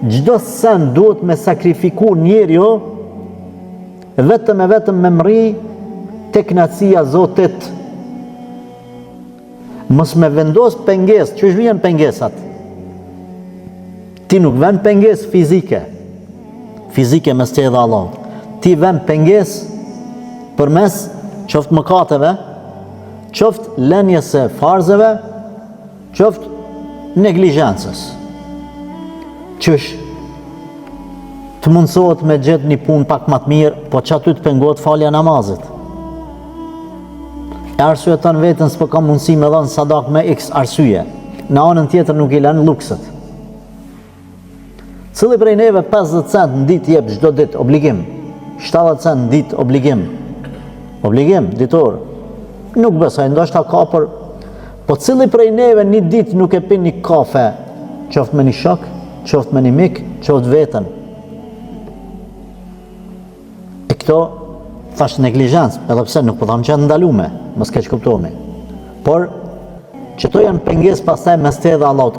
Çdo sen duhet me sakrifiku njeriu vetëm e vetëm me mri tek kënaqësia e Zotit. Mos me vendos pengesë, që vjen pengesat. Ti nuk vën pengesë fizike mes teje dhe Allahut. Ti vën pengesë përmes qoftë mëkateve, qoftë lënies së farzeve, qoftë neglizhencës. Qysh të mundsohet me gjetë një punë pak më të mirë, po që aty të pengohet falja namazit. E arsyeton vetën s'po ka mundësi me dhënë sadak me x arsye. Në anën tjetër nuk i lën lukset. Cili prej neve 50 cent në ditë jep çdo ditë obligim, 70 cent në ditë obligim ditor. Nuk besoj, ndoshta ka po cili prej neve një ditë nuk e pin një kafe, qoftë me një shok, qoftë me një mik, qoftë vetën. E këto thash neglizhencë, edhe pse nuk po tham që ndalume, mos keq kuptohemi. Por që to janë pengesë pastaj mes te dhe Allahut.